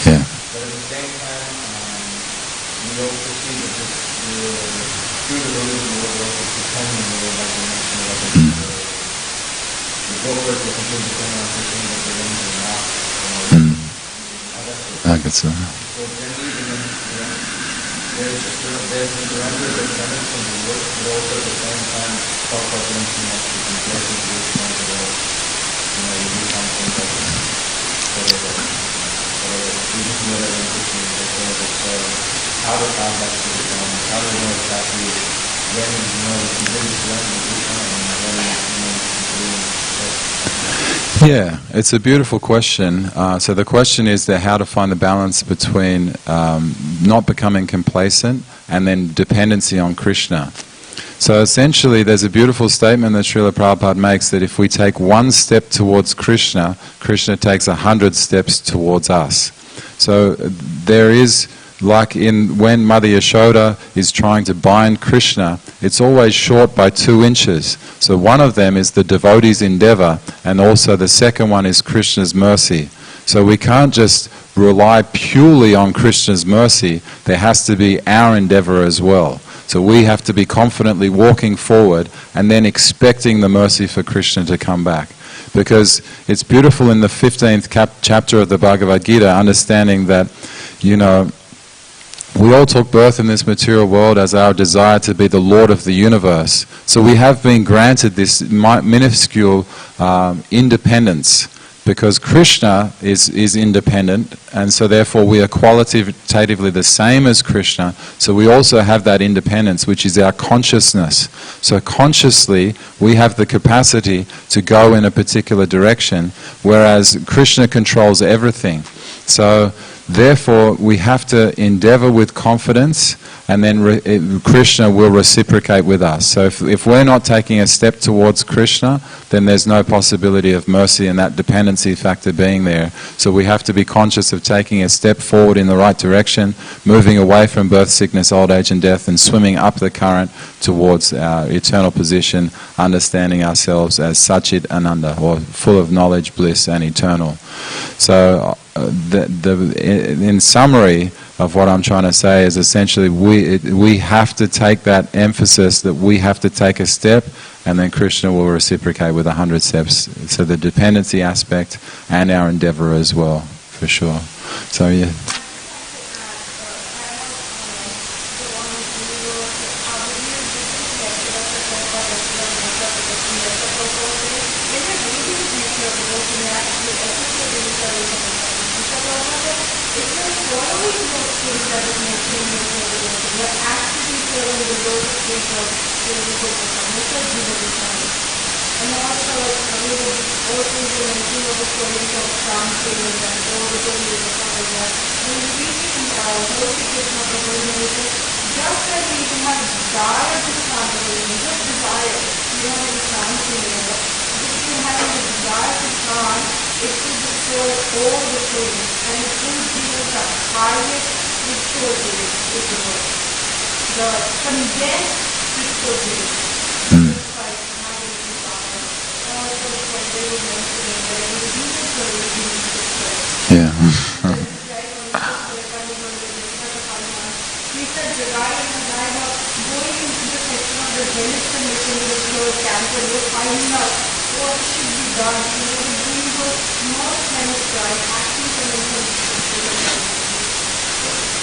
Yeah. But at the same time, we also see that through the road of the world, also pretending the world, like you mentioned, the brokers will continue to turn around thinking that they're going to not. I guess so. So generally, there's the surrender that comes from the work, but also at the same time, talk about linking up to the places to which one of the you do something that how to find that to become, how to know exactly when, you really surrender to Krishna, and then, Yeah, it's a beautiful question. So the question is that how to find the balance between not becoming complacent and then dependency on Krishna. So essentially there's a beautiful statement that Srila Prabhupada makes that if we take one step towards Krishna, Krishna takes 100 steps towards us. So there is, like when Mother Yashoda is trying to bind Krishna, it's always short by 2 inches. So one of them is the devotee's endeavor, and also the second one is Krishna's mercy. So we can't just rely purely on Krishna's mercy, there has to be our endeavor as well. So we have to be confidently walking forward and then expecting the mercy for Krishna to come back. Because it's beautiful in the 15th chapter of the Bhagavad Gita, understanding that, we all took birth in this material world as our desire to be the Lord of the universe. So we have been granted this minuscule independence, because Krishna is independent, and so therefore we are qualitatively the same as Krishna. So we also have that independence, which is our consciousness. So consciously we have the capacity to go in a particular direction, whereas Krishna controls everything. So therefore we have to endeavor with confidence, and then Krishna will reciprocate with us. So if we're not taking a step towards Krishna, then there's no possibility of mercy and that dependency factor being there. So we have to be conscious of taking a step forward in the right direction, moving away from birth, sickness, old age and death, and swimming up the current towards our eternal position, understanding ourselves as Satchit Ananda, or full of knowledge, bliss and eternal. So in summary of what I'm trying to say is essentially we have to take that emphasis that we have to take a step, and then Krishna will reciprocate with 100 steps. So the dependency aspect and our endeavor as well, for sure. So yeah.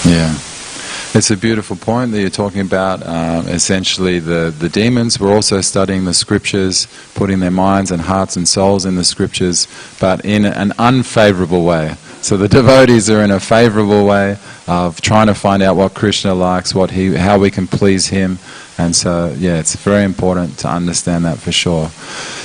Yeah. It's a beautiful point that you're talking about. Essentially the demons were also studying the scriptures, putting their minds and hearts and souls in the scriptures, but in an unfavorable way. So the devotees are in a favorable way of trying to find out what Krishna likes, how we can please him. And so, yeah, it's very important to understand that for sure.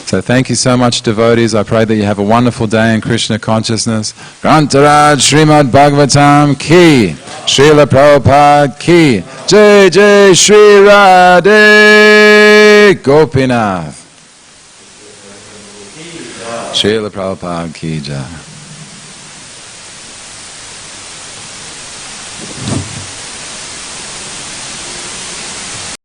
So thank you so much, devotees. I pray that you have a wonderful day in Krishna consciousness. Grantaraj Srimad Bhagavatam ki, Srila Prabhupada ki, Jai Jai Shri Radhe Gopinath. Srila Prabhupada ki Jai.